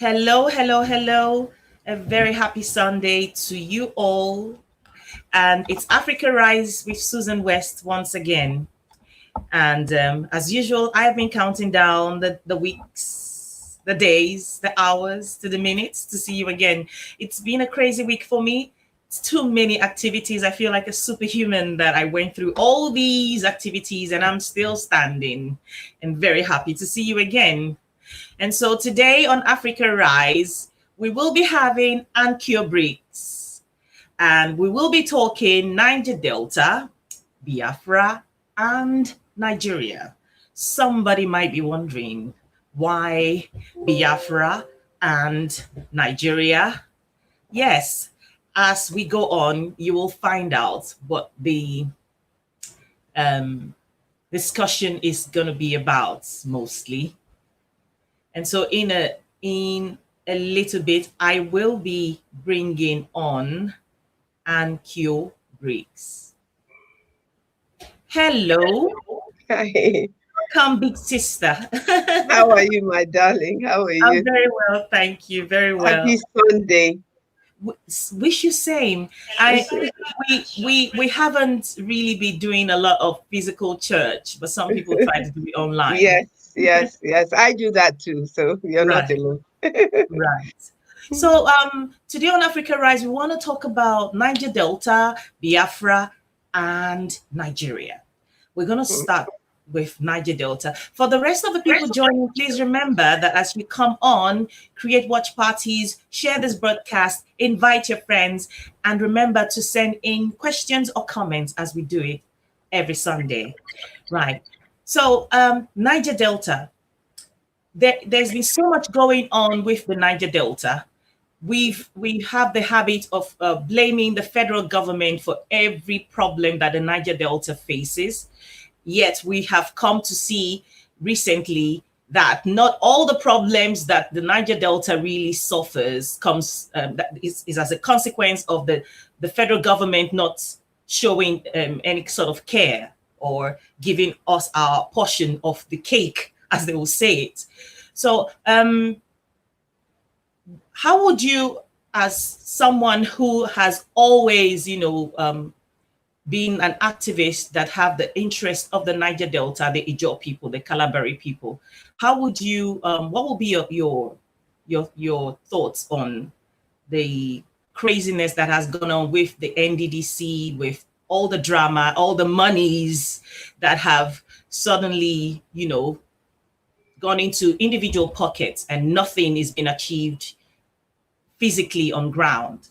Hello, hello, hello. A very happy Sunday to you all. And it's Africa Rise with Susan West once again. And as usual, I have been counting down the weeks, the days, the hours to the minutes to see you again. It's been a crazy week for me. It's too many activities. I feel like a superhuman that I went through all these activities and I'm still standing and very happy to see you again. And so today on Africa Rise, we will be having Annkio Briggs and we will be talking Niger Delta, Biafra, and Nigeria. Somebody might be wondering why Biafra and Nigeria. Yes, as we go on, you will find out what the um, discussion is going to be about mostly. And so in a little bit, I will be bringing on Annkio Briggs. Hello, Hi. welcome, big sister. How are you, my darling? How are I'm you? very well, thank you. Very well. Happy Sunday. Wish you same. I we haven't really been doing a lot of physical church, but some people try to do it online. Yes, yes, yes. I do that too, so you're not Right. alone. Right. So today on Africa Rise, we want to talk about Niger Delta, Biafra, and Nigeria. We're going to start with Niger Delta. For the rest of the people joining, please remember that as you come on, create watch parties, share this broadcast, invite your friends, and remember to send in questions or comments as we do it every Sunday. Right. So Niger Delta, there's been so much going on with the Niger Delta. We have the habit of blaming the federal government for every problem that the Niger Delta faces. Yet we have come to see recently that not all the problems that the Niger Delta really suffers comes that is as a consequence of the federal government not showing any sort of care or giving us our portion of the cake, as they will say it. So, how would you, as someone who has always, been an activist that have the interest of the Niger Delta, the Ijaw people, the Kalabari people, how would you? What would be your thoughts on the craziness that has gone on with the NDDC, with all the drama, all the monies that have suddenly, gone into individual pockets and nothing is being achieved physically on ground?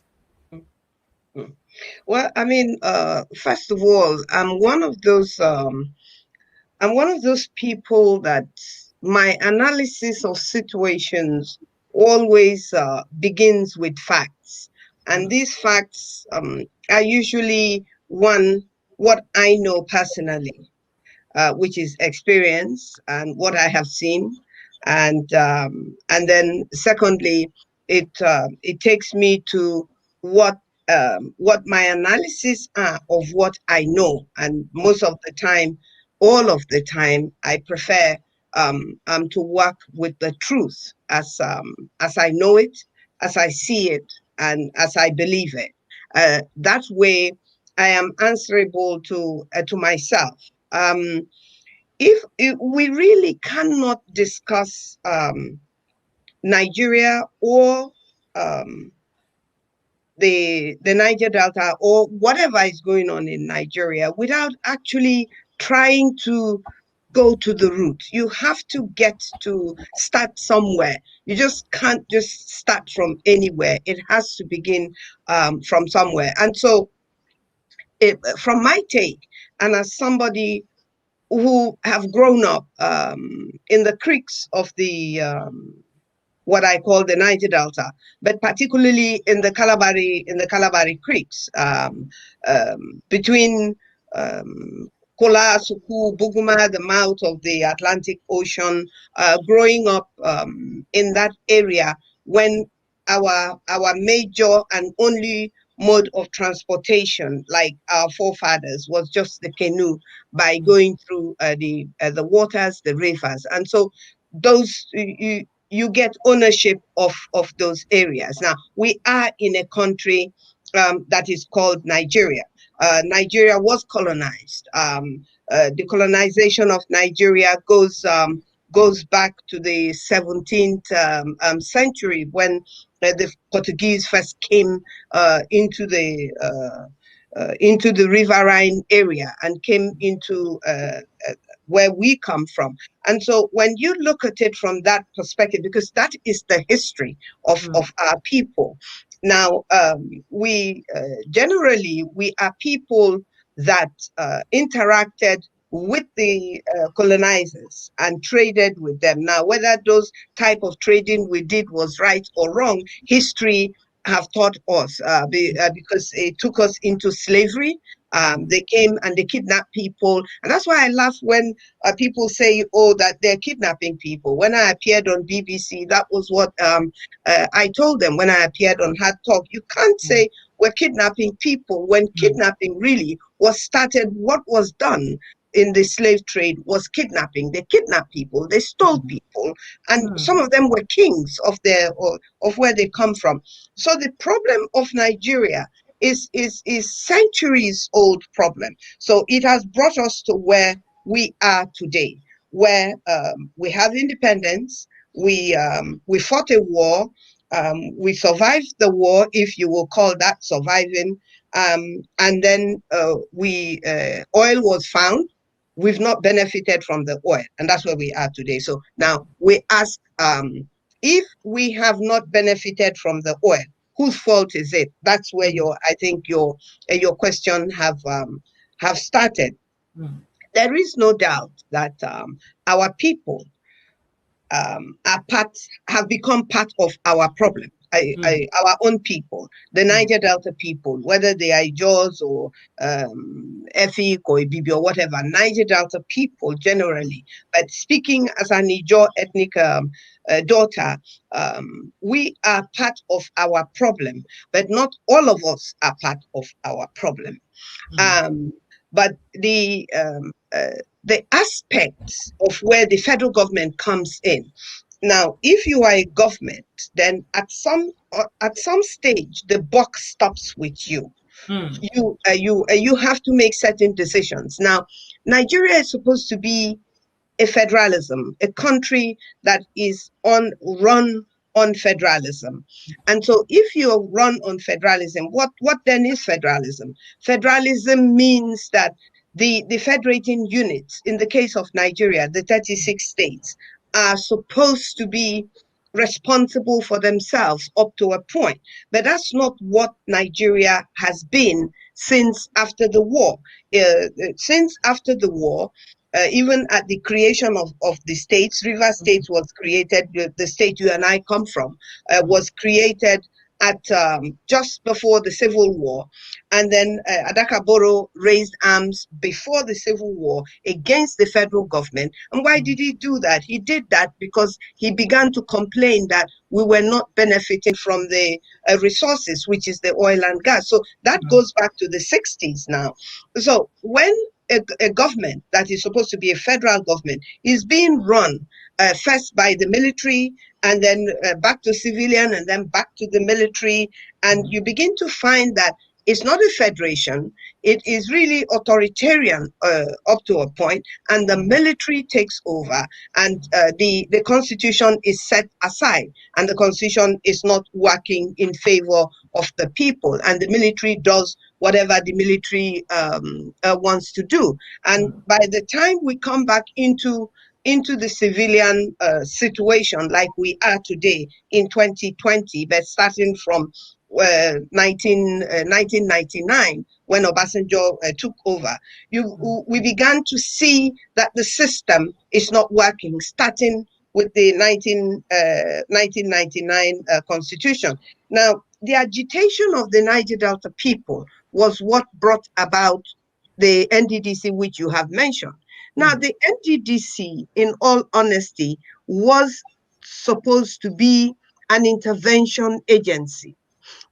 Well, I mean, first of all, I'm one of those people that my analysis of situations always begins with facts. And these facts are usually one, what I know personally, which is experience and what I have seen, and then secondly, it takes me to what what my analysis are of what I know, and most of the time, all of the time, I prefer to work with the truth as I know it, as I see it, and as I believe it. That way, I am answerable to myself. Um, if we really cannot discuss Nigeria or um, the Niger Delta or whatever is going on in Nigeria without actually trying to go to the root. You have to get to start somewhere. You just can't just start from anywhere. It has to begin from somewhere. And so, from my take, and as somebody who have grown up in the creeks of the what I call the Niger Delta, but particularly in the Kalabari creeks between Kola, Suku, Buguma, the mouth of the Atlantic Ocean. Growing up in that area when our major and only mode of transportation, like our forefathers, was just the canoe by going through the waters, the rivers, and so those you get ownership of those areas. Now, we are in a country that is called Nigeria. Nigeria was colonized. The colonization of Nigeria goes back to the 17th century, when the Portuguese first came into the riverine area and came into where we come from. And so when you look at it from that perspective, because that is the history of our people. Now, we generally, we are people that interacted with the colonizers and traded with them. Now, whether those type of trading we did was right or wrong, history have taught us, because it took us into slavery. They came and they kidnapped people, and that's why I laugh when people say, "Oh, that they're kidnapping people." When I appeared on BBC, that was what I told them. When I appeared on Hard Talk, you can't say we're kidnapping people when kidnapping really was started. What was done in the slave trade was kidnapping. They kidnapped people, they stole people, and some of them were kings of their of where they come from. So the problem of Nigeria is centuries old problem. So it has brought us to where we are today, where we have independence. We fought a war. We survived the war, if you will call that surviving. And then we oil was found. We've not benefited from the oil, and that's where we are today. So now we ask, if we have not benefited from the oil, whose fault is it? That's where I think your question have started. There is no doubt that our people have become part of our problem. Our own people, the Niger Delta people, whether they are ijaws or Efik or Ibibi or whatever, Niger Delta people generally. But speaking as an Ijaw ethnic daughter, we are part of our problem, but not all of us are part of our problem. Um, but the aspects of where the federal government comes in. Now, if you are a government, then at some stage the buck stops with you. You have to make certain decisions. Now, Nigeria is supposed to be a federalism, a country that is run on federalism. And so if you run on federalism, what then is federalism? Federalism means that the federating units, in the case of Nigeria, the 36 states, are supposed to be responsible for themselves up to a point. But that's not what Nigeria has been since after the war. Since after the war, even at the creation of the states, River State was created, the state you and I come from, was created at just before the Civil War. And then Adakaboro raised arms before the Civil War against the federal government. And why did he do that? He did that because he began to complain that we were not benefiting from the resources, which is the oil and gas. So that goes back to the 60s now. So when a government that is supposed to be a federal government is being run first by the military, and then back to civilian, and then back to the military, and you begin to find that it's not a federation. It is really authoritarian up to a point, and the military takes over, and the constitution is set aside, and the constitution is not working in favor of the people, and the military does whatever the military wants to do. And by the time we come back into the civilian situation like we are today in 2020, but starting from 1999, when Obasanjo took over, we began to see that the system is not working, starting with the 1999 constitution. Now, the agitation of the Niger Delta people was what brought about the NDDC, which you have mentioned. Now, the NDDC, in all honesty, was supposed to be an intervention agency,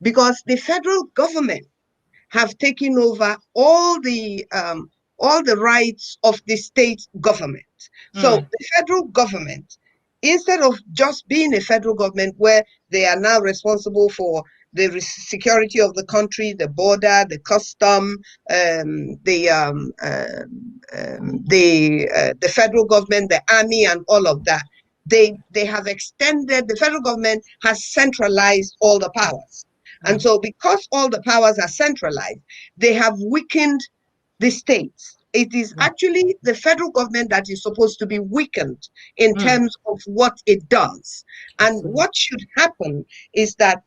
because the federal government have taken over all the rights of the state government. So the federal government instead of just being a federal government where they are now responsible for the security of the country, the border, the custom, the federal government, the army, and all of that. They have extended, the federal government has centralized all the powers. And so because all the powers are centralized, they have weakened the states. It is actually the federal government that is supposed to be weakened in terms of what it does. And what should happen is that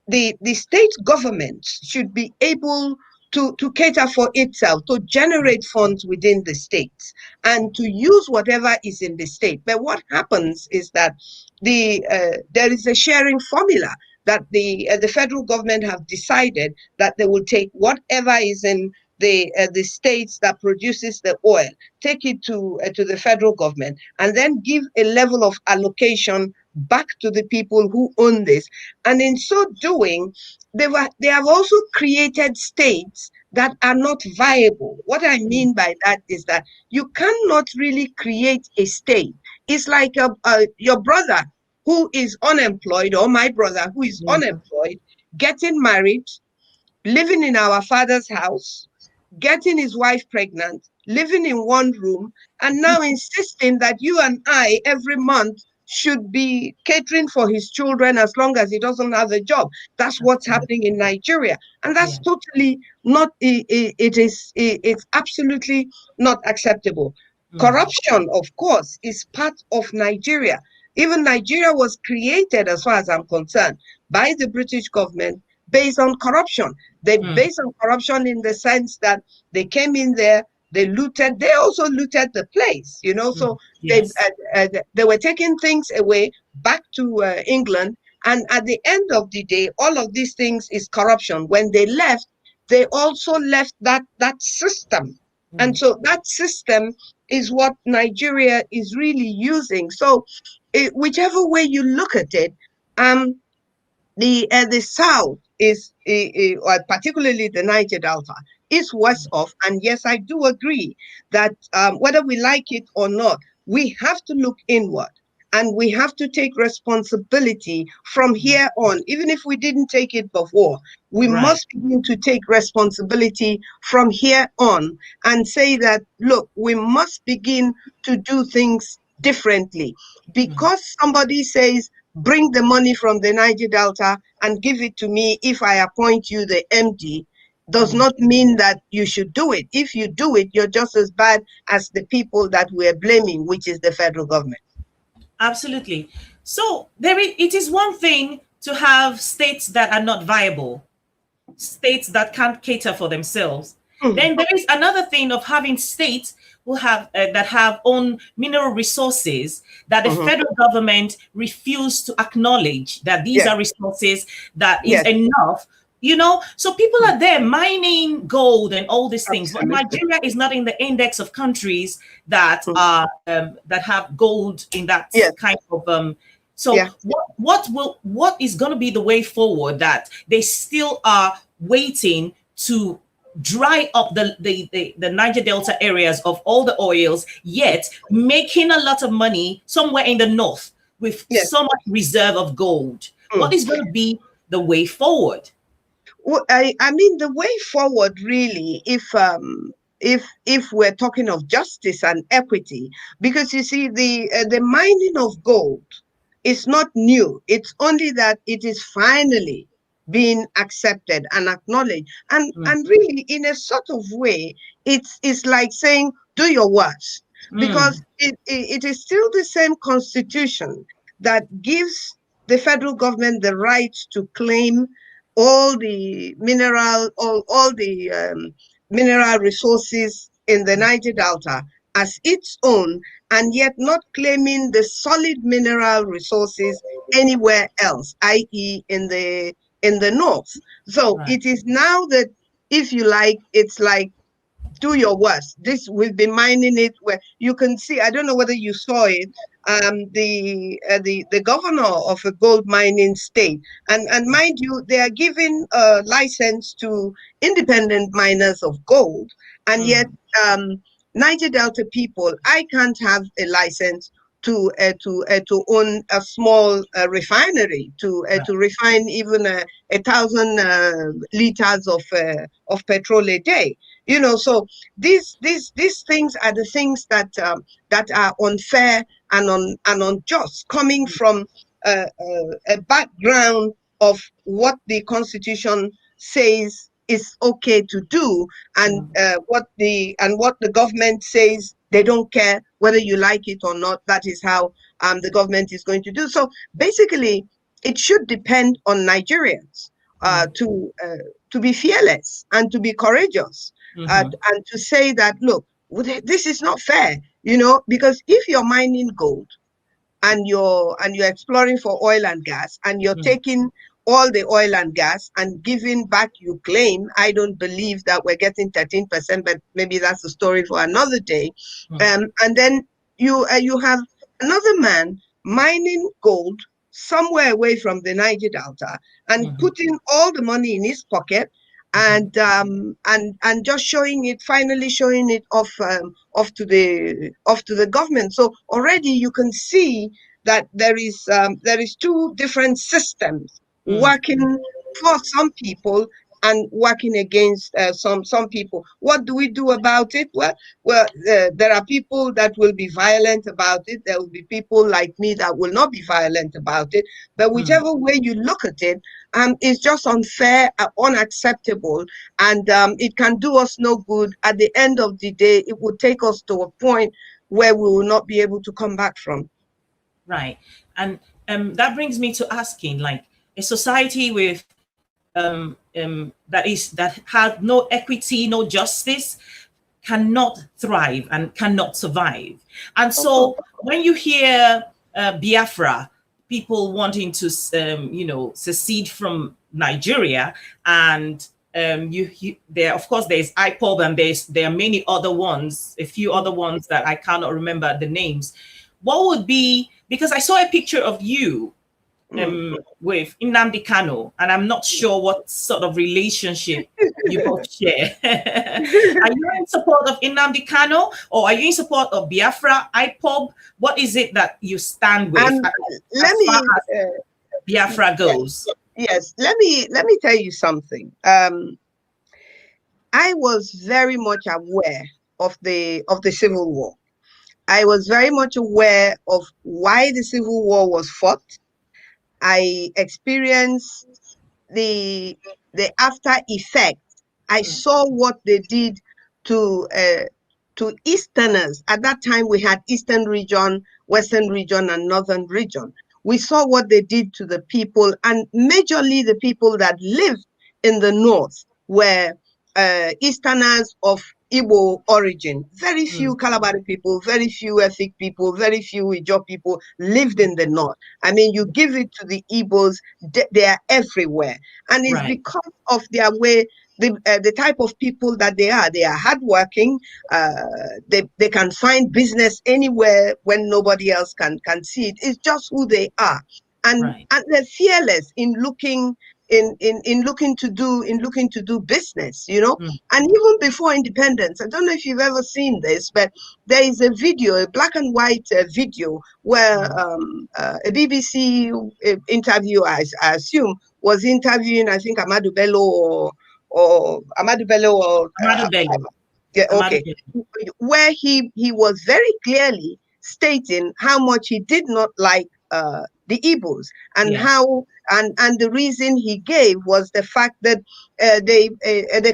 the state government should be able to cater for itself, to generate funds within the states and to use whatever is in the state. But what happens is that there is a sharing formula that the federal government have decided that they will take whatever is in the states that produces the oil, take it to the federal government, and then give a level of allocation back to the people who own this. And in so doing, they have also created states that are not viable. What I mean by that is that you cannot really create a state. It's like your brother who is unemployed, or my brother who is unemployed, getting married, living in our father's house, getting his wife pregnant, living in one room, and now insisting that you and I every month should be catering for his children as long as he doesn't have a job. That's what's happening in Nigeria. And that's totally not, it's absolutely not acceptable. Corruption, of course, is part of Nigeria. Even Nigeria was created, as far as I'm concerned, by the British government based on corruption. They based on corruption in the sense that they came in there, they looted, they also looted the place, so they were taking things away back to England. And at the end of the day, all of these things is corruption. When they left, they also left that system. And so that system is what Nigeria is really using. So whichever way you look at it, the South is, particularly the Niger Delta, is worse off. And yes, I do agree that whether we like it or not, we have to look inward and we have to take responsibility from here on. Even if we didn't take it before, we must begin to take responsibility from here on and say that, look, we must begin to do things differently. Because somebody says, bring the money from the Niger Delta and give it to me if I appoint you the MD, does not mean that you should do it. If you do it, you're just as bad as the people that we're blaming, which is the federal government. Absolutely. So it is one thing to have states that are not viable, states that can't cater for themselves. Then there is another thing of having states who have that have own mineral resources that the federal government refused to acknowledge that these are resources that is enough. So people are there mining gold and all these things, but Nigeria is not in the index of countries that are that have gold in that kind of. What is going to be the way forward that they still are waiting to dry up the Niger Delta areas of all the oils, yet making a lot of money somewhere in the north with so much reserve of gold? What is going to be the way forward? Well, I mean, the way forward really, if we're talking of justice and equity, because you see, the mining of gold is not new. It's only that it is finally being accepted and acknowledged. And really, in a sort of way, it's like saying, do your worst, because it is still the same constitution that gives the federal government the right to claim all the mineral resources in the Niger Delta as its own, and yet not claiming the solid mineral resources anywhere else, i.e. in the north. So it is now that, if you like, it's like, do your worst. This will be mining it where you can see. I don't know whether you saw it. The governor of a gold mining state, and mind you, they are giving a license to independent miners of gold, and yet Niger Delta people, I can't have a license to own a small refinery, to refine even 1,000 liters of petrol a day. So these things are the things that are unfair and unjust, coming from a background of what the Constitution says is okay to do, and what the government says they don't care whether you like it or not. That is how the government is going to do. So basically, it should depend on Nigerians to be fearless and to be courageous, and to say that, look, this is not fair, because if you're mining gold and you're exploring for oil and gas, and you're taking all the oil and gas and giving back, you claim, I don't believe that we're getting 13%, but maybe that's a story for another day. And then you have another man mining gold somewhere away from the Niger Delta and putting all the money in his pocket, and just finally showing it off to the government. So already you can see that there is two different systems working for some people and working against some people. What do we do about it? Well, there are people that will be violent about it. There will be people like me that will not be violent about it. But whichever way you look at it, it's just unfair, unacceptable, and it can do us no good. At the end of the day, it will take us to a point where we will not be able to come back from. Right. And that brings me to asking, like, a society with that has no equity, no justice, cannot thrive and cannot survive. And so when you hear Biafra, people wanting to secede from Nigeria, and there, of course, there's IPOB, and there are many other ones, a few other ones that I cannot remember the names. What would be, because I saw a picture of you with Nnamdi Kanu, and I'm not sure what sort of relationship you both share. Are you in support of Nnamdi Kanu, or are you in support of Biafra, IPOB? What is it that you stand with as far as Biafra goes? Yes, let me tell you something. I was very much aware of the Civil War. I was very much aware of why the Civil War was fought. I experienced the after effect. I saw what they did to Easterners. At that time, we had Eastern region, Western region, and Northern region. We saw what they did to the people, and majorly the people that lived in the North were Easterners of Igbo origin. Very few Kalabari people, very few Efik people, very few Ijaw people lived in the North. I mean, you give it to the Igbos, they are everywhere. And it's because of their way, the type of people that they are. They are hardworking. They can find business anywhere when nobody else can see it. It's just who they are. And they're fearless in looking to do business, And even before independence, I don't know if you've ever seen this, but there is a video, a black and white video, where a BBC interviewer, I assume, was interviewing, I think, Amadou Bello or Amadou Bello or Amadou Bello. Yeah, okay. Where he was very clearly stating how much he did not like the Igbos, and how and the reason he gave was the fact that they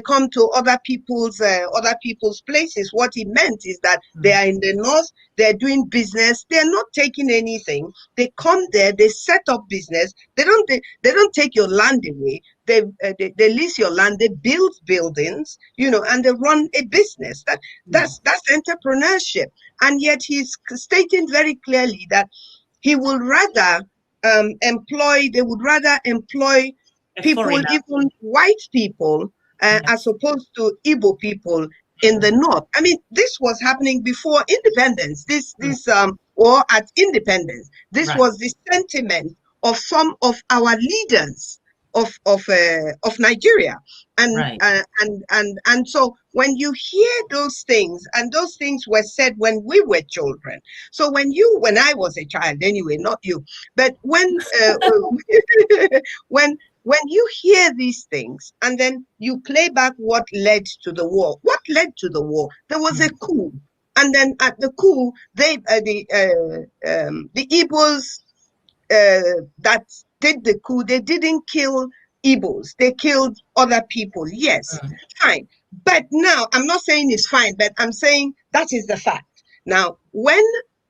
come to other people's places. What he meant is that they are in the North, they're doing business, they're not taking anything. They come there, they set up business. They don't take your land away. They lease your land, they build buildings, and they run a business. That's entrepreneurship. And yet he's stating very clearly that he will rather they would rather employ people, even white people, as opposed to Igbo people in the North. I mean, this was happening before independence. This war at independence. This was the sentiment of some of our leaders. of Nigeria. And Right. and so when you hear those things, and those things were said when we were children. So when I was a child anyway, not you, but when you hear these things and then you play back what led to the war, what led to the war? There was a Mm. coup, and then at the coup, the Igbos that did the coup, they didn't kill Igbos, they killed other people. Yes, Mm. fine. But now, I'm not saying it's fine, but I'm saying that is the fact. Now, when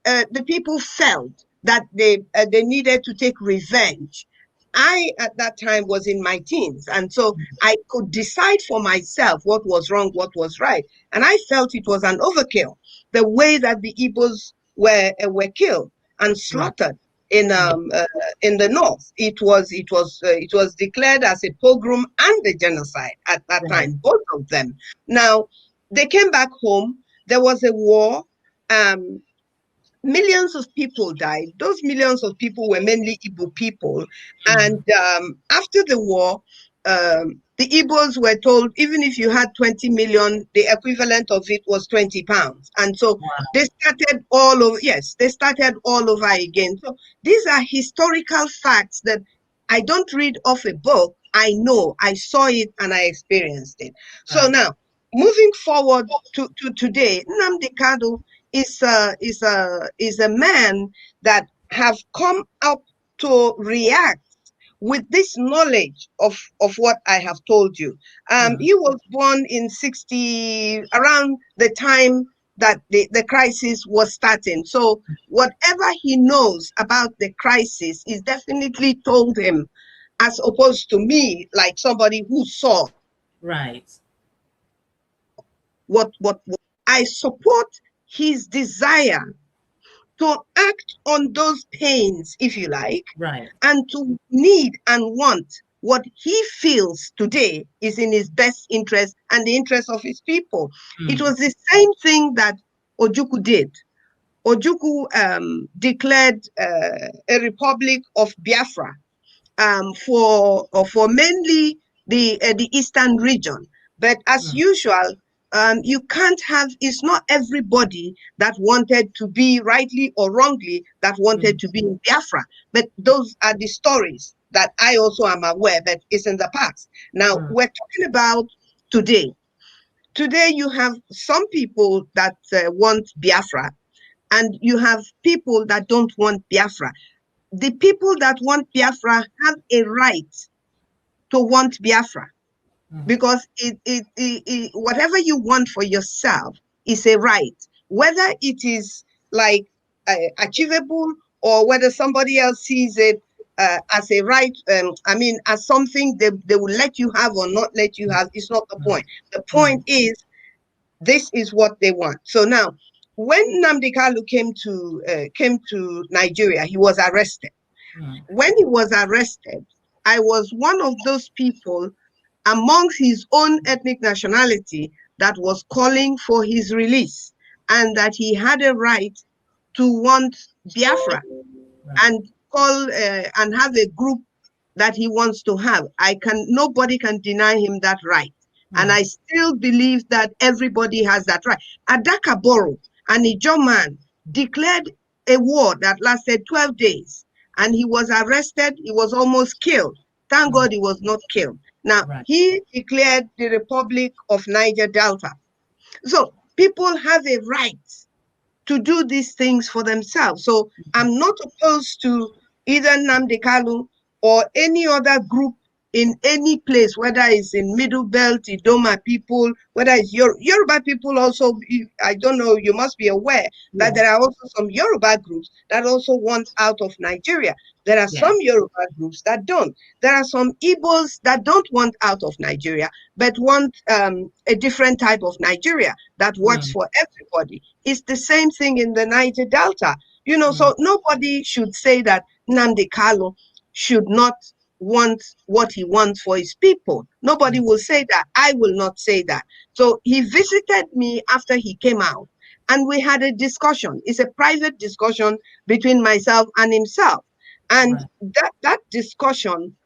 the people felt that they needed to take revenge, I at that time was in my teens, and so I could decide for myself what was wrong, what was right, and I felt it was an overkill the way that the Igbos were killed and Right. slaughtered in Yeah. um uh, in the north. It was declared as a pogrom and a genocide at that Right. time, both of them. Now they came back home. There was a war. Um, Millions of people died. Those millions of people were mainly Igbo people. And Mm. after the war, the Igbos were told even if you had 20 million, the equivalent of it was 20 pounds. And so Wow. they started all over. Yes, they started all over again. So these are historical facts that I don't read off a book. I know, I saw it and I experienced it. So Right. now, moving forward to today, Nnamdi Kanu is a man that have come up to react with this knowledge of what I have told you. Mm. He was born in 60, around the time that the crisis was starting. So whatever he knows about the crisis is definitely told him, as opposed to me, like somebody who saw Right. what I support his desire to act on those pains, if you like, Right. and to need and want what he feels today is in his best interest and the interest of his people. It Mm. was the same thing that Ojukwu did. Ojukwu declared a republic of Biafra for mainly the eastern region. But as Mm. usual, you can't have. It's not everybody that wanted to be, rightly or wrongly, that wanted Mm. to be in Biafra. But those are the stories that I also am aware that is in the past. Now Mm. we're talking about today. Today you have some people that want Biafra, and you have people that don't want Biafra. The people that want Biafra have a right to want Biafra, Mm. because whatever you want for yourself is a right, whether it is like achievable or whether somebody else sees it as a right. I mean, as something they will let you have or not let you have. It's not the Mm. point. The Mm. point is this is what they want. So now, when Nnamdi Kanu came to Nigeria, he was arrested. Mm. When he was arrested, I was one of those people amongst his own ethnic nationality that was calling for his release, and that he had a right to want Biafra Right. and call and have a group that he wants to have. Nobody can deny him that right. And Mm. I still believe that everybody has that right. Adaka Boro, an Ijaw man, declared a war that lasted 12 days. And he was arrested. He was almost killed. Thank Mm. God he was not killed. Now, Right. he declared the Republic of Niger Delta. So people have a right to do these things for themselves. So I'm not opposed to either Nnamdi Kanu or any other group in any place, whether it's in Middle Belt, Idoma people, whether it's Yoruba people also. I don't know, you must be aware that Yeah. there are also some Yoruba groups that also want out of Nigeria. There are some Yes. Yoruba groups that don't. There are some Igbos that don't want out of Nigeria, but want a different type of Nigeria that works Mm. for everybody. It's the same thing in the Niger Delta. Mm. So nobody should say that Nnamdi Kanu should not want what he wants for his people. Nobody Mm. will say that. I will not say that. So he visited me after he came out, and we had a discussion. It's a private discussion between myself and himself. And Right. that discussion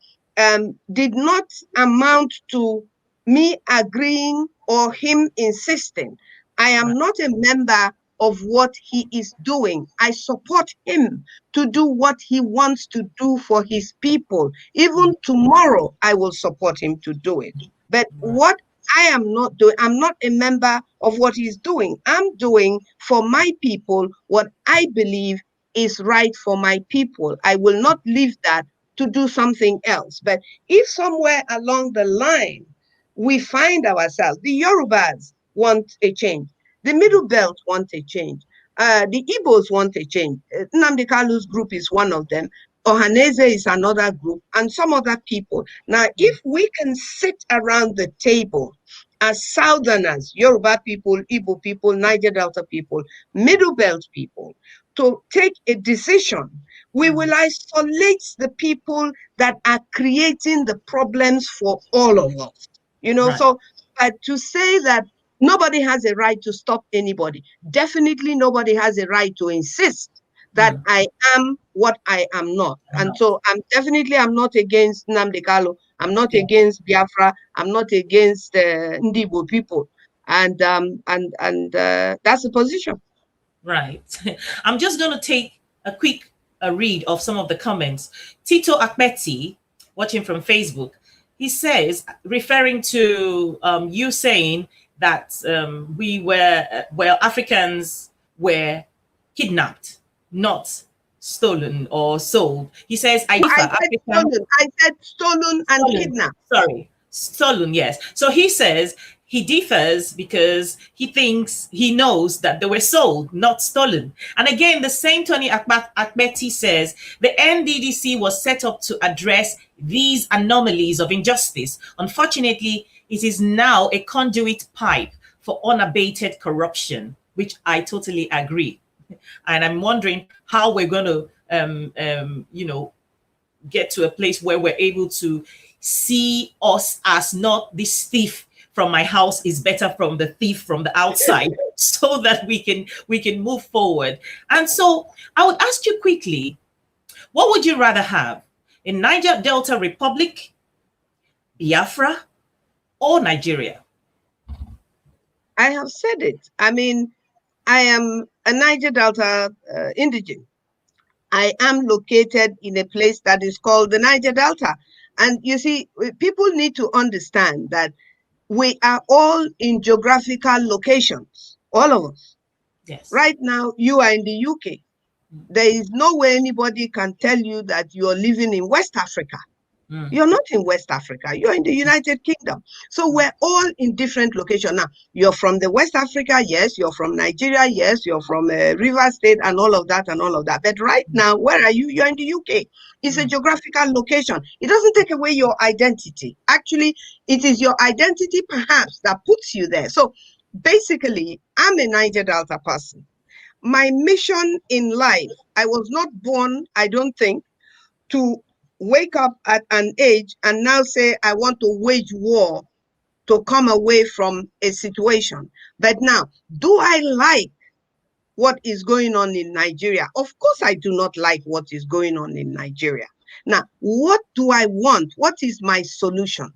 did not amount to me agreeing or him insisting. I am Right. not a member of what he is doing. I support him to do what he wants to do for his people. Even tomorrow, I will support him to do it. But Right. what I am not doing, I'm not a member of what he's doing. I'm doing for my people what I believe is right for my people. I will not leave that to do something else. But if somewhere along the line we find ourselves, the Yorubas want a change, the Middle Belt want a change, the Igbos want a change. Nnamdi Kalu's group is one of them. Ohaneze is another group, and some other people. Now, if we can sit around the table as Southerners, Yoruba people, Igbo people, Niger Delta people, Middle Belt people, to take a decision, we will isolate the people that are creating the problems for all of us. Right. So to say that nobody has a right to stop anybody, definitely nobody has a right to insist that I am what I am not. I And know. so I'm not against Nnamdi Kanu. I'm not Yeah. against Biafra. I'm not against Ndibo people. And that's the position. Right. I'm just going to take a quick read of some of the comments. Tito Akbeti, watching from Facebook, he says, referring to you saying that Africans were kidnapped, not stolen or sold. He says, I differ. I said African stolen. I said stolen and stolen. kidnapped. Sorry, stolen. Yes. So he says he differs because he knows that they were sold, not stolen. And again, the same Tony Akbeti says the NDDC was set up to address these anomalies of injustice. Unfortunately, it is now a conduit pipe for unabated corruption, which I totally agree. And I'm wondering how we're going to, get to a place where we're able to see us as not this thief from my house is better from the thief from the outside so that we can move forward. And so I would ask you quickly, what would you rather have, in Niger Delta Republic, Biafra, or Nigeria? I have said it. I mean, I am a Niger Delta indigene. I am located in a place that is called the Niger Delta. And you see, people need to understand that we are all in geographical locations, all of us. Yes. Right now, you are in the UK. There is no way anybody can tell you that you're living in West Africa. You're not in West Africa. You're in the United Kingdom. So we're all in different locations. Now, you're from the West Africa, yes. You're from Nigeria, yes. You're from River State and all of that and all of that. But right now, where are you? You're in the UK. It's a geographical location. It doesn't take away your identity. Actually, it is your identity perhaps that puts you there. So basically, I'm a Niger Delta person. My mission in life, I was not born, I don't think, to wake up at an age and now say, I want to wage war to come away from a situation. But now, do I like what is going on in Nigeria? Of course, I do not like what is going on in Nigeria. Now, what do I want? What is my solution?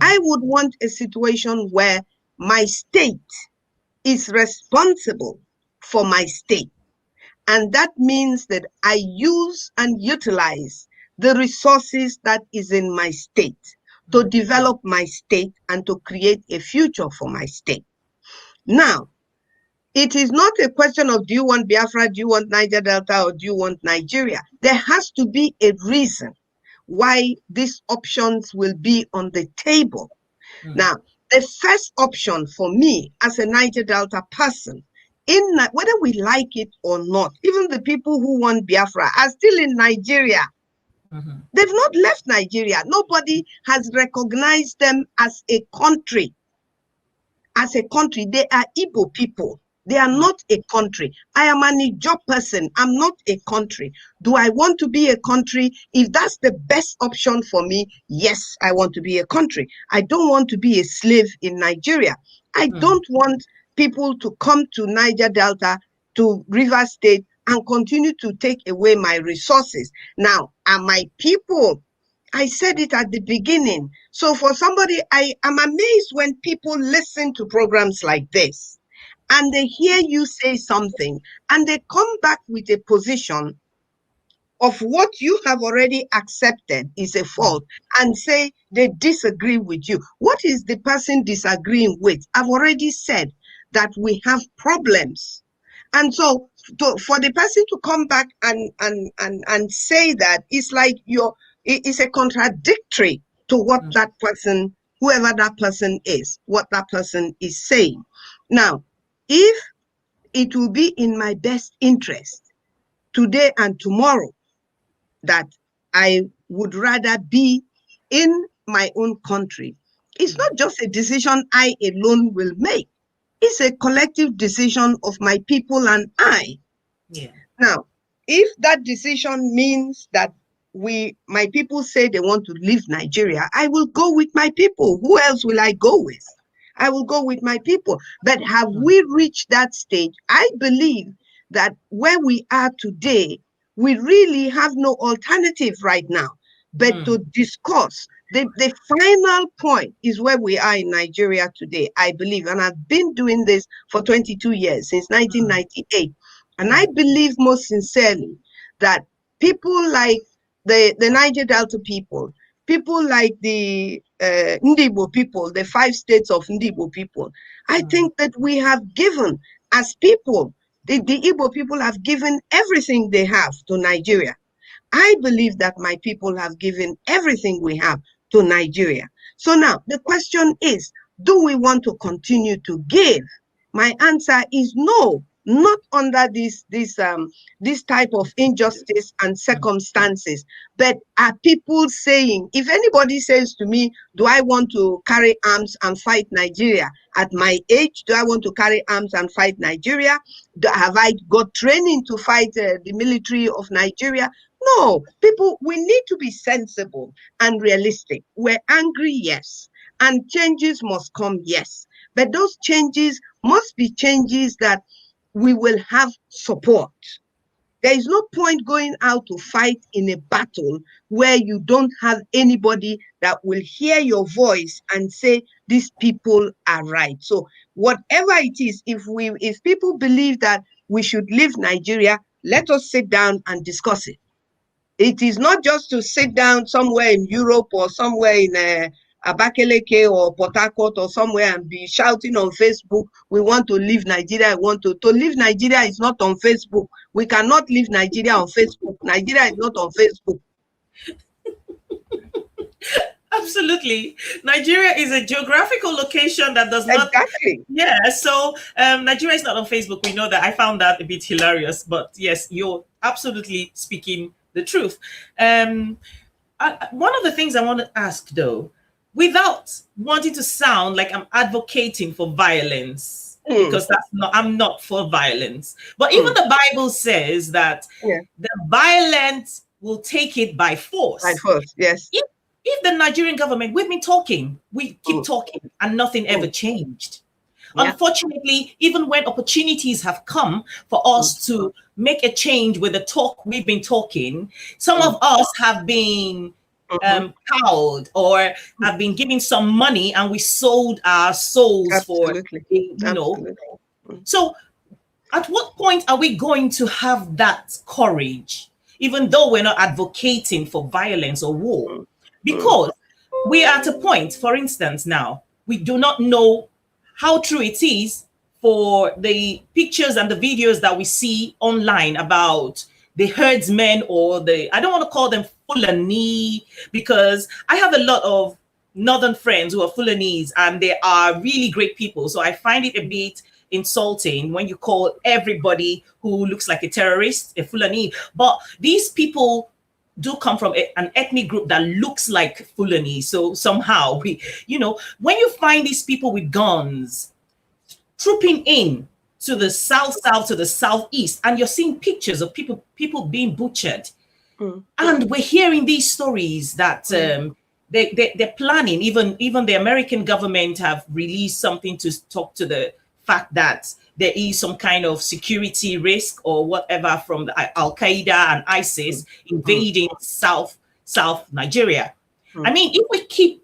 I would want a situation where my state is responsible for my state. And that means that I use and utilize the resources that is in my state to develop my state and to create a future for my state. Now, it is not a question of do you want Biafra, do you want Niger Delta, or do you want Nigeria? There has to be a reason why these options will be on the table. Now, the first option for me as a Niger Delta person, whether we like it or not, even the people who want Biafra are still in Nigeria. They've not left Nigeria. Nobody has recognized them as a country. As a country, they are Igbo people. They are not a country. I am an ijaw person. I'm not a country. Do I want to be a country? If that's the best option for me, yes, I want to be a country. I don't want to be a slave in Nigeria. I don't want people to come to Niger Delta, to River State, and continue to take away my resources. Now, are my people I said it at the beginning. So for somebody, I am amazed when people listen to programs like this and they hear you say something and they come back with a position of what you have already accepted is a fault and say they disagree with you. What is the person disagreeing with? I've already said that we have problems. And so for the person to come back and say that, it's like it's a contradictory to what that person, whoever that person is, what that person is saying. Now, if it will be in my best interest today and tomorrow that I would rather be in my own country, it's not just a decision I alone will make. It's a collective decision of my people and I. Yeah. Now, if that decision means that my people say they want to leave Nigeria, I will go with my people. Who else will I go with? I will go with my people. But have we reached that stage? I believe that where we are today, we really have no alternative right now but to discuss. The final point is where we are in Nigeria today, I believe. And I've been doing this for 22 years, since 1998. And I believe most sincerely that people like the Niger Delta people like the Ndibo people, the 5 states of Ndibo people, I think that we have given, as people, the Igbo people have given everything they have to Nigeria. I believe that my people have given everything we have to Nigeria. So now the question is, do we want to continue to give? My answer is no, not under this type of injustice and circumstances. But are people saying, if anybody says to me, do I want to carry arms and fight Nigeria at my age? Do I want to carry arms and fight Nigeria? Have I got training to fight the military of Nigeria? No, people, we need to be sensible and realistic. We're angry, yes, and changes must come, yes. But those changes must be changes that we will have support. There is no point going out to fight in a battle where you don't have anybody that will hear your voice and say, these people are right. So whatever it is, if people believe that we should leave Nigeria, let us sit down and discuss it. It is not just to sit down somewhere in Europe or somewhere in Abakaliki or Port Harcourt or somewhere and be shouting on Facebook, we want to leave Nigeria, to leave Nigeria is not on Facebook. We cannot leave Nigeria on Facebook. Nigeria is not on Facebook. Absolutely. Nigeria is a geographical location that does not. Exactly. Yeah. So Nigeria is not on Facebook. We know that. I found that a bit hilarious. But yes, you're absolutely speaking the truth. One of the things I want to ask, though, without wanting to sound like I'm advocating for violence, because I'm not for violence. But even the Bible says that the violent will take it by force. By force, yes. If the Nigerian government, we've been talking, we keep talking, and nothing ever changed. Yeah. Unfortunately, even when opportunities have come for us to make a change with the talk we've been talking, some of us have been cowed or have been given some money, and we sold our souls Absolutely. So at what point are we going to have that courage, even though we're not advocating for violence or war? Because we are at a point, for instance, now, we do not know how true it is for the pictures and the videos that we see online about the herdsmen or I don't want to call them Fulani, because I have a lot of northern friends who are Fulanis and they are really great people. So I find it a bit insulting when you call everybody who looks like a terrorist a Fulani. But these people do come from an ethnic group that looks like Fulani. So somehow when you find these people with guns trooping in to the south, to the southeast, and you're seeing pictures of people being butchered. And we're hearing these stories that they're planning, even the American government have released something to talk to the fact that there is some kind of security risk or whatever from the Al Qaeda and ISIS invading South Nigeria. I mean, if we keep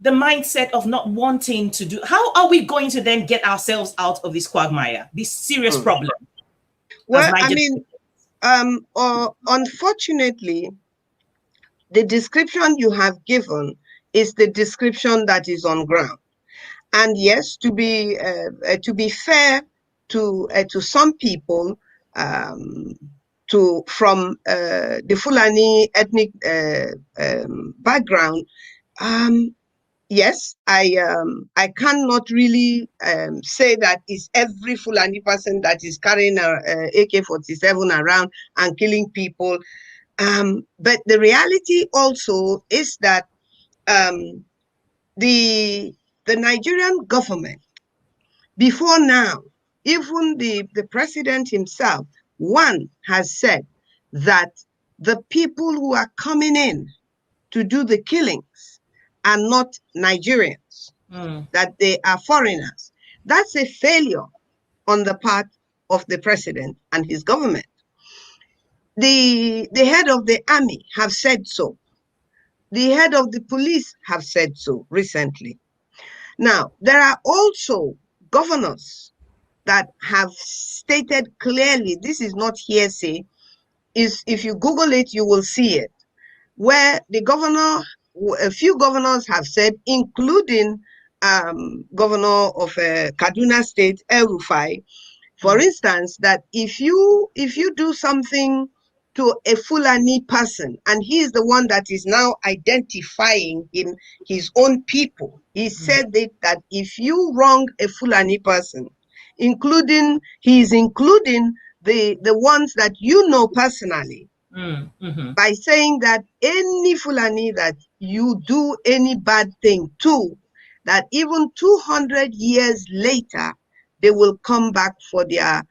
the mindset of not wanting to do, how are we going to then get ourselves out of this quagmire, this serious Mm. problem? As Well, I Niger, mean, unfortunately, the description you have given is the description that is on ground. And yes, to be fair to some people, um, from the Fulani ethnic background, yes, I cannot really say that it's every Fulani person that is carrying a AK-47 around and killing people. But the reality also is that um, the the Nigerian government, before now, even the president himself, one has said that the people who are coming in to do the killings are not Nigerians, mm, that they are foreigners. That's a failure on the part of the president and his government. The head of the army have said so. The head of the police have said so recently. Now, there are also governors that have stated clearly, this is not hearsay, is if you Google it, you will see it, where a few governors have said, including governor of Kaduna State, El Rufai, for instance, that if you do something to a Fulani person, and he is the one that is now identifying his own people, he said that if you wrong a Fulani person, he is including the ones that you know personally, by saying that any Fulani that you do any bad thing to, that even 200 years later, they will come back for their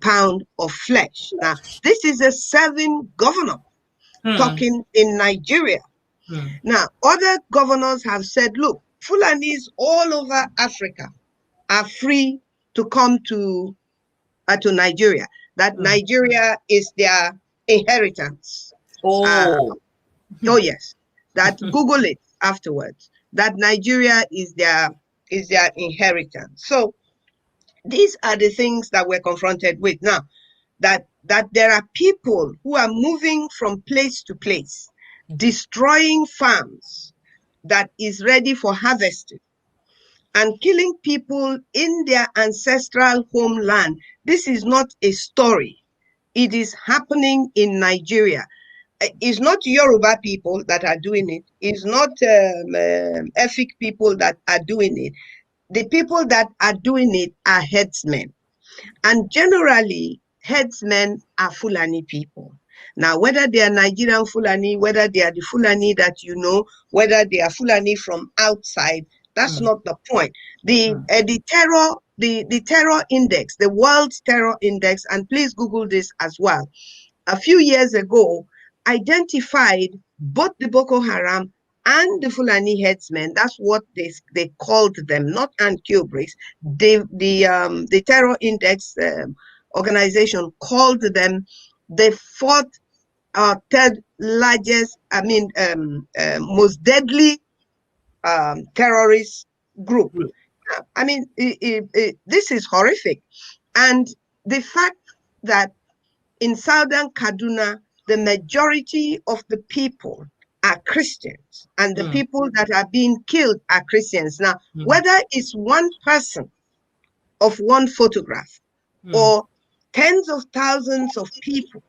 pound of flesh. Now, this is a serving governor talking in Nigeria. Now, other governors have said, look, Fulanis all over Africa are free to come to Nigeria, that Nigeria is their inheritance. Uh, oh, oh yes, that Google it afterwards. That Nigeria is their inheritance. So these are the things that we're confronted with now. That there are people who are moving from place to place, destroying farms that is ready for harvesting, and killing people in their ancestral homeland. This is not a story. It is happening in Nigeria. It's not Yoruba people that are doing it. It's not Efik people that are doing it. The people that are doing it are headsmen. And generally, headsmen are Fulani people. Now, whether they are Nigerian Fulani, whether they are the Fulani that you know, whether they are Fulani from outside, that's not the point. The terror index, the world terror index, and please Google this as well, a few years ago, identified both the Boko Haram and the Fulani headsmen. That's what they called them, not Annkio Briggs. The terror index organization called them the fourth or third largest, most deadly terrorist group. I mean, this is horrific. And the fact that in southern Kaduna, the majority of the people are Christians, and the people that are being killed are Christians. Now, whether it's one person of one photograph or tens of thousands of people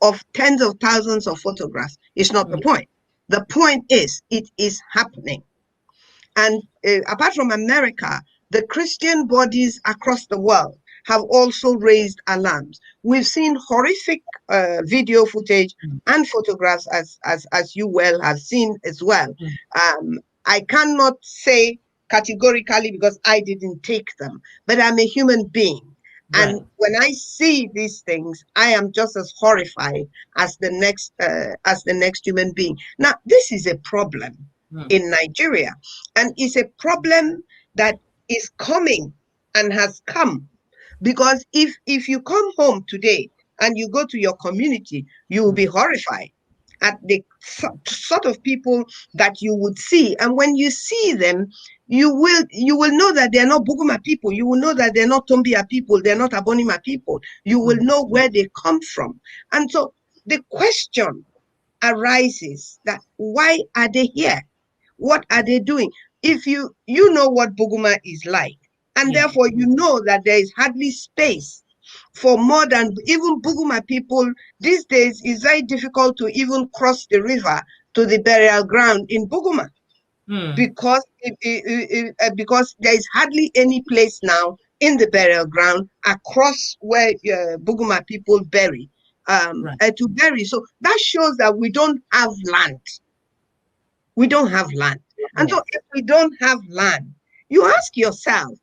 of tens of thousands of photographs is not the point. The point is, it is happening. And apart from America, the Christian bodies across the world have also raised alarms. We've seen horrific video footage and photographs, as you well have seen as well. I cannot say categorically because I didn't take them, but I'm a human being. right. And when I see these things, I am just as horrified as the next human being. Now, this is a problem in Nigeria, and it's a problem that is coming and has come, because if you come home today and you go to your community, you will be horrified. at the sort of people that you would see. And when you see them, you will know that they're not Buguma people. You will know that they're not Tombia people. They're not Abonima people. You will know where they come from. And so the question arises that why are they here? What are they doing? If you know what Buguma is like, and Yeah. therefore you know that there is hardly space for more than even Buguma people these days. It's very difficult to even cross the river to the burial ground in Buguma because because there is hardly any place now in the burial ground across where Buguma people bury Right. to bury. So that shows that we don't have land. We don't have land. And Yeah. so if we don't have land, you ask yourself,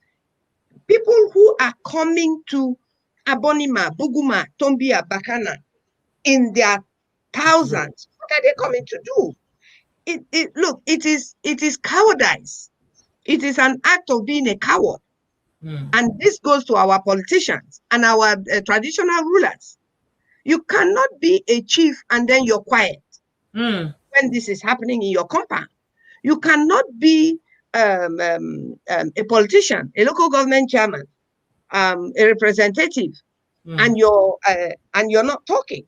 people who are coming to Abonima, Buguma, Tombia, Bakana in their Group. thousands, what are they coming to do? Look, it is cowardice. It is an act of being a coward. And this goes to our politicians and our traditional rulers. You cannot be a chief and then you're quiet when this is happening in your compound. You cannot be a politician, a local government chairman, a representative, and you're not talking.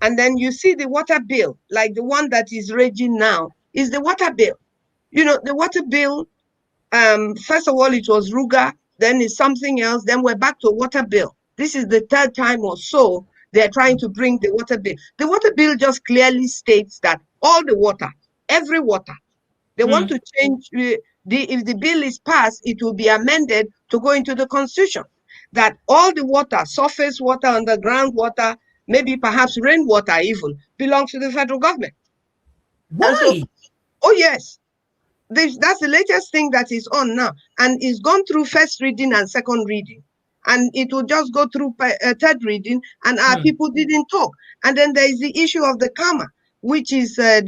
And then you see the water bill, like the one that is raging now, is the water bill. You know, the water bill. First of all, it was Ruga, then it's something else, then we're back to water bill. This is the third time or so they're trying to bring the water bill. The water bill just clearly states that all the water, every water, they want to change if the bill is passed, it will be amended to go into the constitution. That all the water, surface water, underground water, maybe perhaps rainwater even, belongs to the federal government. And so, Why? oh yes, that's the latest thing that is on now, and it's gone through first reading and second reading, and it will just go through third reading, and our people didn't talk. And then there is the issue of the karma, which is the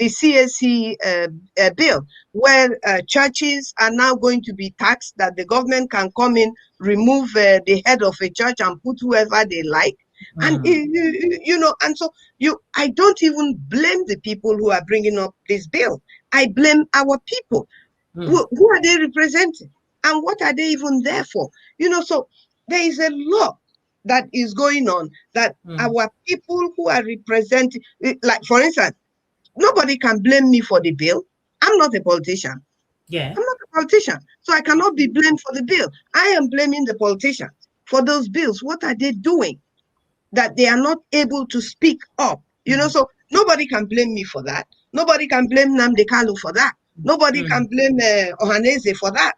CSC bill, where churches are now going to be taxed, that the government can come in, remove the head of a church and put whoever they like. And and so I don't even blame the people who are bringing up this bill. I blame our people. Who are they representing? And what are they even there for? So there is a lot that is going on that our people who are representing, like for instance, nobody can blame me for the bill. I'm not a politician. Yeah. I'm not a politician. So I cannot be blamed for the bill. I am blaming the politicians for those bills. What are they doing that they are not able to speak up? So nobody can blame me for that. Nobody can blame Nnamdi Kanu for that. Nobody can blame Ohaneze for that.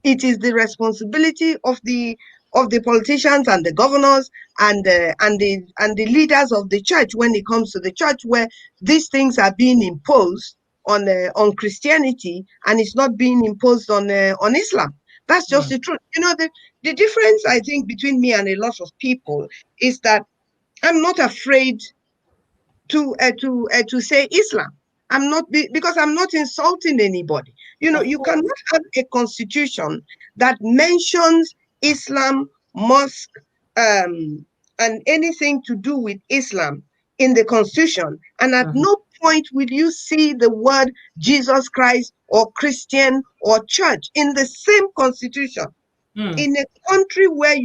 It is the responsibility of the politicians and the governors and the leaders of the church when it comes to the church, where these things are being imposed on Christianity and it's not being imposed on Islam. That's just the truth. The difference I think between me and a lot of people is that I'm not afraid to say Islam. I'm not because I'm not insulting anybody. You cannot have a constitution that mentions Islam, mosque, and anything to do with Islam in the constitution, and at no point will you see the word Jesus Christ or Christian or church in the same constitution. In a country where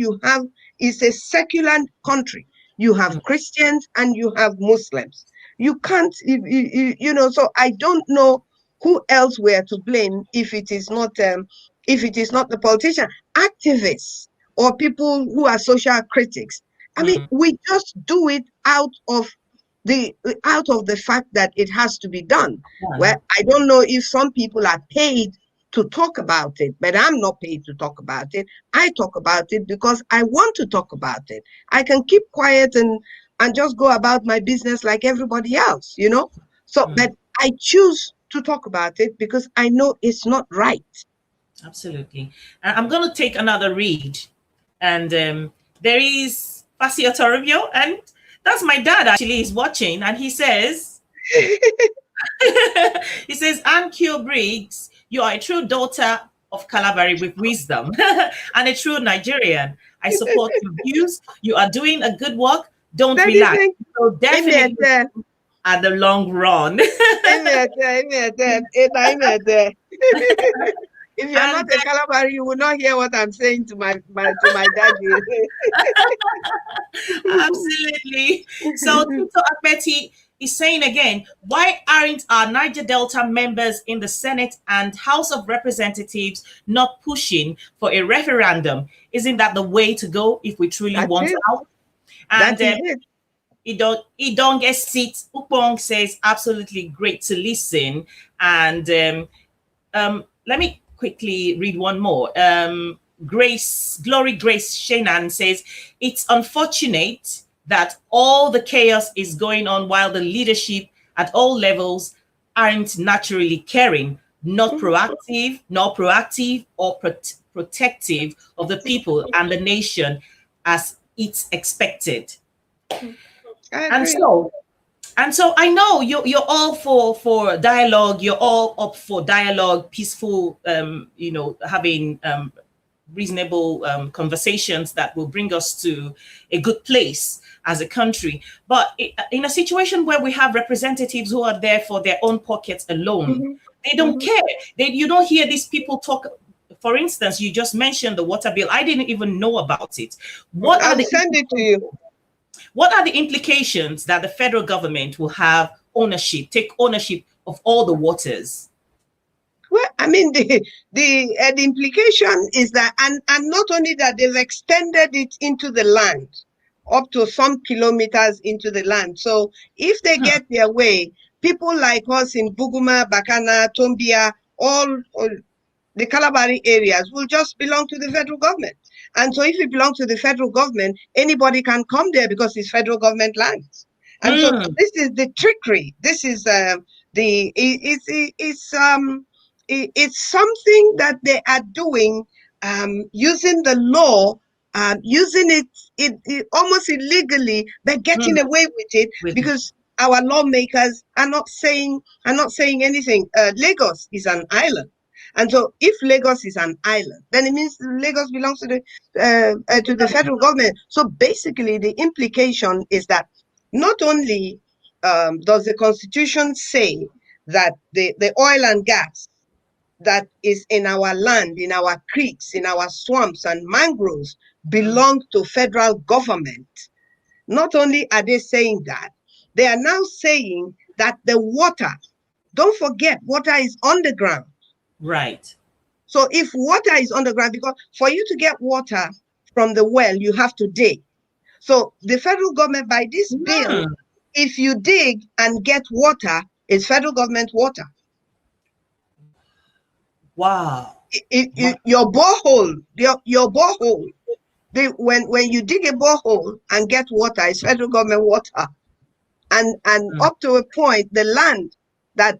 is a secular country, you have Christians and you have Muslims. You can't, so I don't know who else we're to blame if it is not the politician, activists, or people who are social critics. I mean, we just do it out of the fact that it has to be done. Well, I don't know if some people are paid to talk about it, but I'm not paid to talk about it. I talk about it because I want to talk about it. I can keep quiet and just go about my business like everybody else, So, but I choose to talk about it because I know it's not right. Absolutely. I'm going to take another read. And there is Pasio Toribio, and that's my dad actually is watching. And he says, Annkio Briggs, you are a true daughter of Calabari with wisdom and a true Nigerian. I support your views. You are doing a good work. don't That is relax. So definitely at the long run. If you're not a Calabari, you will not hear what I'm saying to my daddy. Absolutely. So Tito Akbeti is saying again, why aren't our Niger Delta members in the Senate and House of Representatives not pushing for a referendum? Isn't that the way to go if we truly want out? And that is it. It don't get seats. Upong says absolutely great to listen. And let me quickly read one more. Glory Grace Shenan says it's unfortunate that all the chaos is going on while the leadership at all levels aren't naturally caring, not proactive or protective of the people and the nation as it's expected. And so I know you're all for dialogue. You're all up for dialogue, peaceful, having reasonable conversations that will bring us to a good place as a country. But in a situation where we have representatives who are there for their own pockets alone, they don't care. You don't hear these people talk. For instance, you just mentioned the water bill. I didn't even know about it. I'll send it to you. What are the implications that the federal government will take ownership of all the waters? Well, I mean, the implication is that, and not only that, they've extended it into the land, up to some kilometers into the land. So if they get their way, people like us in Buguma, Bakana, Tombia, all the Kalabari areas will just belong to the federal government. And so if it belongs to the federal government, anybody can come there because it's federal government lands. And so this is the trickery. This is it's something that they are doing, using the law, using it almost illegally, but getting away with it because our lawmakers are not saying anything. Lagos is an island. And so if Lagos is an island, then it means Lagos belongs to the federal government. So basically the implication is that not only does the Constitution say that the oil and gas that is in our land, in our creeks, in our swamps and mangroves belong to federal government. Not only are they saying that, they are now saying that the water, don't forget, water is underground. Right. So if water is underground, because for you to get water from the well, you have to dig. So the federal government, by this bill, if you dig and get water, it's federal government water. Wow. Your borehole, when you dig a borehole and get water, it's federal government water. And up to a point, the land that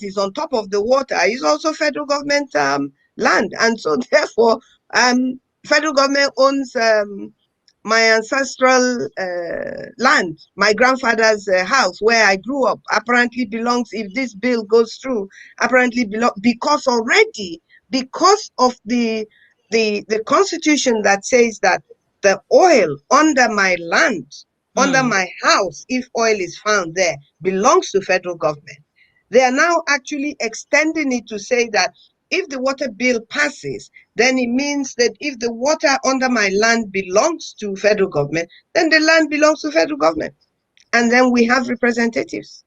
is on top of the water is also federal government land. And so therefore, federal government owns my ancestral land. My grandfather's house where I grew up apparently belongs, if this bill goes through, apparently belongs, because of the Constitution that says that the oil under my land, under my house, if oil is found there, belongs to federal government. They are now actually extending it to say that if the water bill passes, then it means that if the water under my land belongs to federal government, then the land belongs to federal government. And then we have representatives.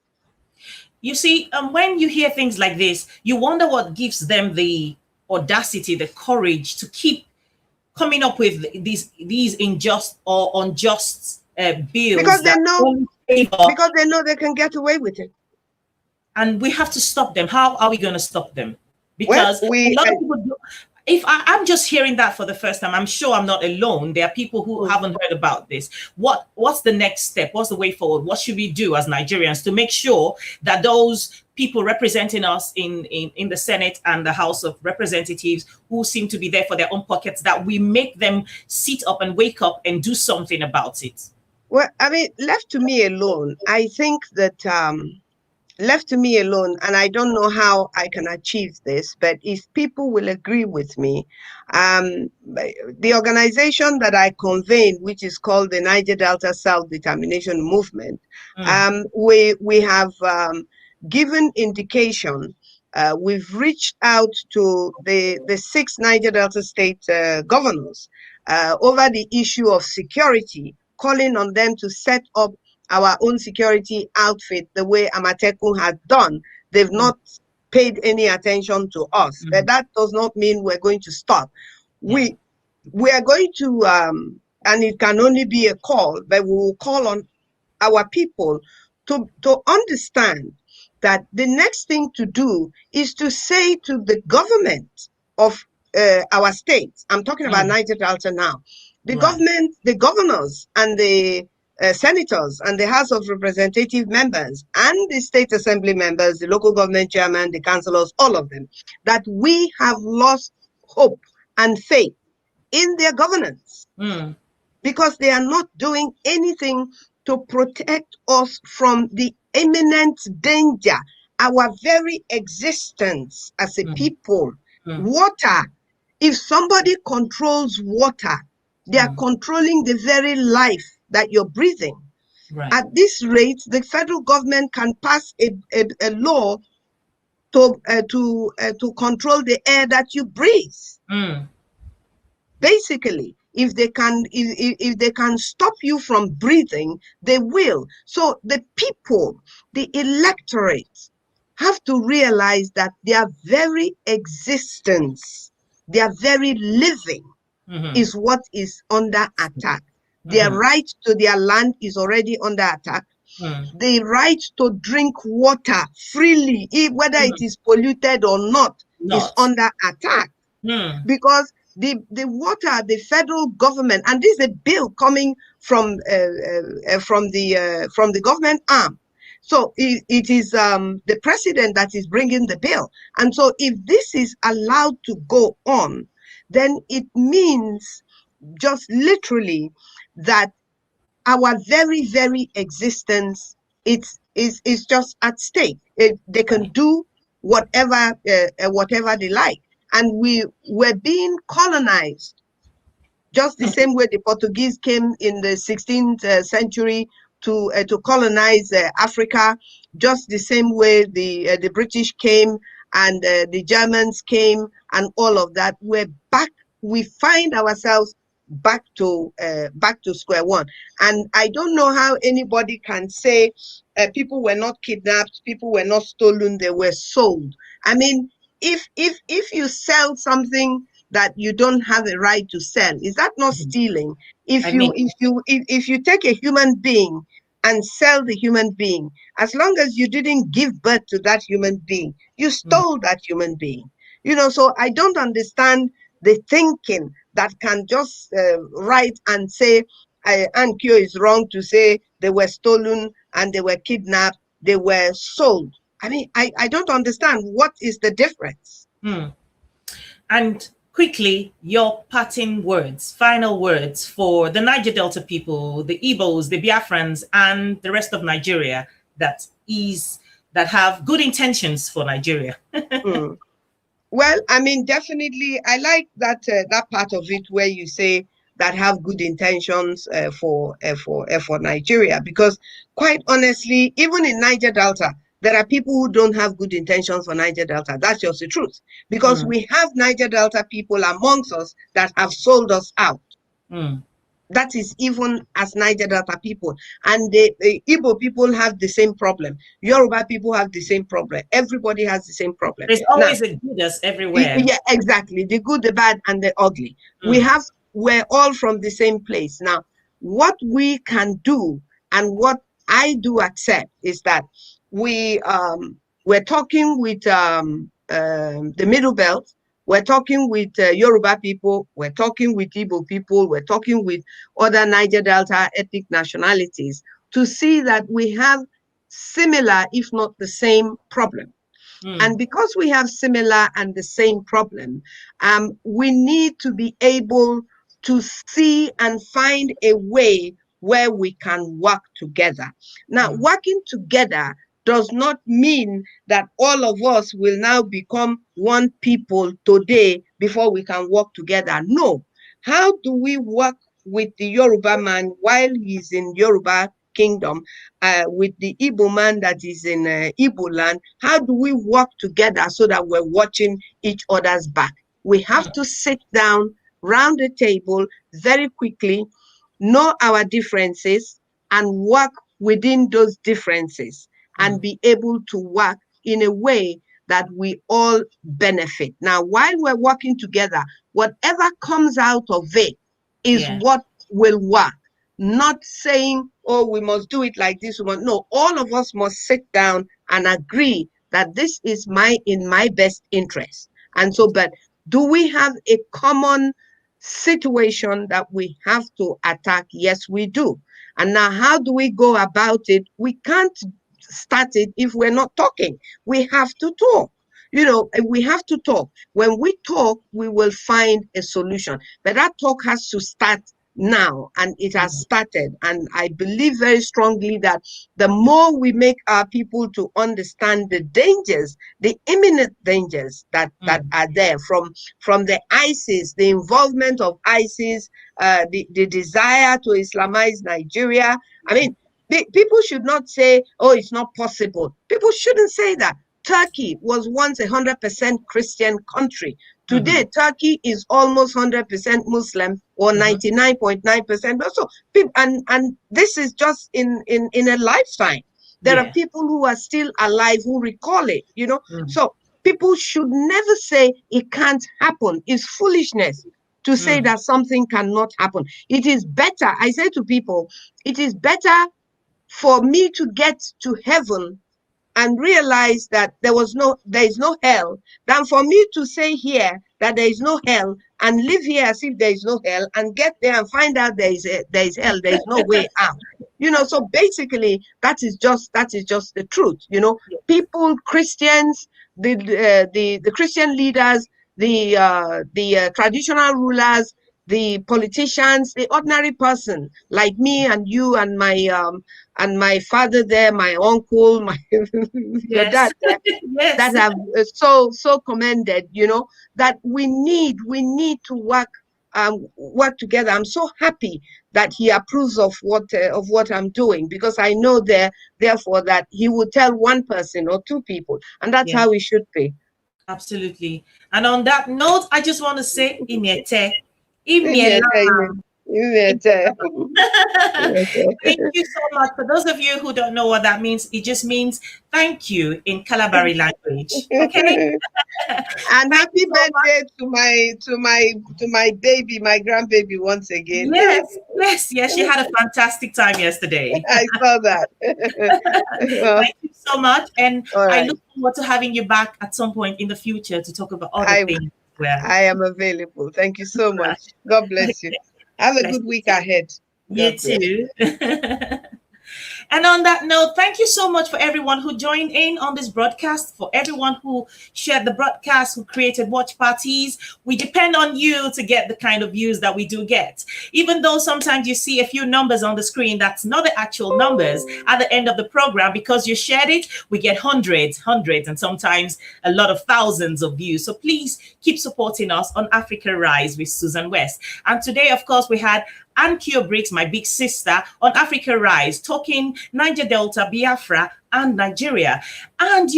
You see, when you hear things like this, you wonder what gives them the audacity, the courage to keep coming up with these unjust or unjust bills. Because they know they can get away with it. And we have to stop them. How are we going to stop them? Because a lot of people do. If I'm just hearing that for the first time, I'm sure I'm not alone. There are people who haven't heard about this. What's the next step? What's the way forward? What should we do as Nigerians to make sure that those people representing us in the Senate and the House of Representatives who seem to be there for their own pockets, that we make them sit up and wake up and do something about it? Well, I mean, left to me alone, I think that left to me alone, and I don't know how I can achieve this, but if people will agree with me, the organization that I convened, which is called the Niger Delta Self-Determination Movement, we have given indication. We've reached out to the six Niger Delta state governors over the issue of security, calling on them to set up our own security outfit the way Amatekun has done. They've not paid any attention to us. But that does not mean we're going to stop. Yeah. We are going to, and it can only be a call, but we will call on our people to understand that the next thing to do is to say to the government of our states, I'm talking about Niger Delta now, the Right. government, the governors and the senators and the House of Representative members and the state assembly members, the local government chairman, the councillors, all of them, that we have lost hope and faith in their governance because they are not doing anything to protect us from the imminent danger, our very existence as a people. Water, if somebody controls water, they are controlling the very life that you're breathing. Right. At this rate, the federal government can pass a law to control the air that you breathe. Basically, if they can stop you from breathing, they will. So the people, the electorate, have to realize that their very existence, their very living is what is under attack. Their right to their land is already under attack. The right to drink water freely, whether it is polluted or not, is under attack. Because the water, the federal government, and this is a bill coming from the government arm. So it is the president that is bringing the bill. And so if this is allowed to go on, then it means just literally that our very, very existence is just at stake. They can do whatever they like. And we were being colonized just the same way the Portuguese came in the 16th century to colonize Africa, just the same way the British came and the Germans came and all of that. We're back. We find ourselves back to square one. And I don't know how anybody can say people were not kidnapped, people were not stolen, they were sold. I mean, if you sell something that you don't have a right to sell, is that not stealing? If you take a human being and sell the human being, as long as you didn't give birth to that human being, you stole that human being. So I don't understand the thinking that can just write and say Annkio is wrong to say they were stolen and they were kidnapped, they were sold. I mean, I don't understand what is the difference. And quickly, your parting words, final words for the Niger Delta people, the Igbos, the Biafrans, and the rest of Nigeria that have good intentions for Nigeria. Well, I mean, definitely, I like that part of it where you say that have good intentions for Nigeria, because quite honestly, even in Niger Delta, there are people who don't have good intentions for Niger Delta. That's just the truth, because we have Niger Delta people amongst us that have sold us out. That is even as Niger Delta people. And the Igbo people have the same problem. Yoruba people have the same problem. Everybody has the same problem. There's always a goodness everywhere. Yeah, exactly. The good, the bad, and the ugly. We're all from the same place. Now, what we can do and what I do accept is that we're talking with the Middle Belt. We're talking with Yoruba people, we're talking with Igbo people, we're talking with other Niger Delta ethnic nationalities to see that we have similar, if not the same problem. And because we have similar and the same problem, we need to be able to see and find a way where we can work together. Now, working together does not mean that all of us will now become one people today before we can work together. No. How do we work with the Yoruba man while he's in Yoruba kingdom, with the Igbo man that is in Igbo land? How do we work together so that we're watching each other's back? We have to sit down round the table very quickly, know our differences, and work within those differences, and be able to work in a way that we all benefit. Now, while we're working together, whatever comes out of it is what will work. Not saying, oh, we must do it like this. No, all of us must sit down and agree that this is in my best interest. And so, but do we have a common situation that we have to attack? Yes, we do. And now, how do we go about it? We can't start it if we're not talking. We have to talk. We have to talk. When we talk, we will find a solution. But that talk has to start now, and it has started. And I believe very strongly that the more we make our people to understand the dangers, the imminent dangers that are there from the ISIS, the involvement of ISIS, the desire to Islamize Nigeria. I mean, people should not say, oh, it's not possible. People shouldn't say that. Turkey was once 100% Christian country. Today, Turkey is almost 100% Muslim, or 99.9%. So, and this is just in a lifetime. There are people who are still alive who recall it, So people should never say it can't happen. It's foolishness to say that something cannot happen. It is better, I say to people, it is better for me to get to heaven and realize that there is no hell, than for me to say here that there is no hell and live here as if there is no hell, and get there and find out there is hell, there is no way out. So basically that is just the truth. People, Christians, the Christian leaders, the traditional rulers, the politicians, the ordinary person like me and you and my father there, my uncle, your dad there, that have so commended, that we need to work together. I'm so happy that he approves of what I'm doing, because I know therefore that he will tell one person or two people, and that's how it should be. Absolutely. And on that note, I just want to say, Imete. Thank you so much. For those of you who don't know what that means, it just means thank you in Calabari language. Okay. And happy birthday to my baby, my grandbaby, once again. Yes. She had a fantastic time yesterday. I saw that. Thank you so much, and I look forward to having you back at some point in the future to talk about other things. I am available. Thank you so much. God bless you. Have a good week ahead. You too. And on that note, thank you so much for everyone who joined in on this broadcast, for everyone who shared the broadcast, who created watch parties. We depend on you to get the kind of views that we do get. Even though sometimes you see a few numbers on the screen, that's not the actual numbers at the end of the program. Because you shared it, we get hundreds, and sometimes a lot of thousands of views. So please keep supporting us on Africa Rise with Susan West. And today, of course, we had Annkio Briggs, my big sister, on Africa Rise, talking Niger Delta, Biafra, and Nigeria. And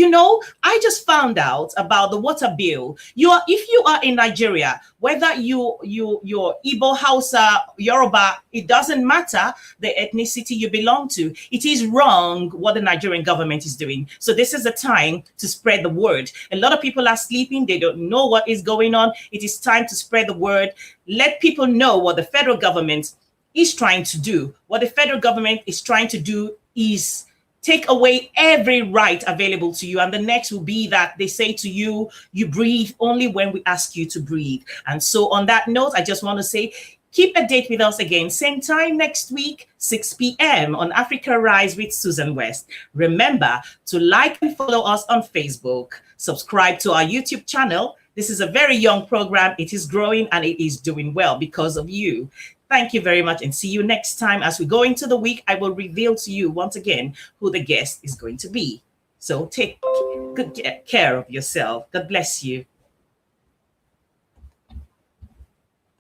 I just found out about the water bill. If you are in Nigeria, whether you're Igbo, Hausa, Yoruba, it doesn't matter the ethnicity you belong to. It is wrong what the Nigerian government is doing. So this is the time to spread the word. A lot of people are sleeping. They don't know what is going on. It is time to spread the word. Let people know what the federal government is trying to do. What the federal government is trying to do is take away every right available to you. And the next will be that they say to you, you breathe only when we ask you to breathe. And so on that note, I just want to say, keep a date with us again, same time next week, 6 p.m. on Africa Rise with Susan West. Remember to like and follow us on Facebook. Subscribe to our YouTube channel. This is a very young program. It is growing and it is doing well because of you. Thank you very much, and see you next time. As we go into the week, I will reveal to you once again who the guest is going to be. So take good care of yourself. God bless you.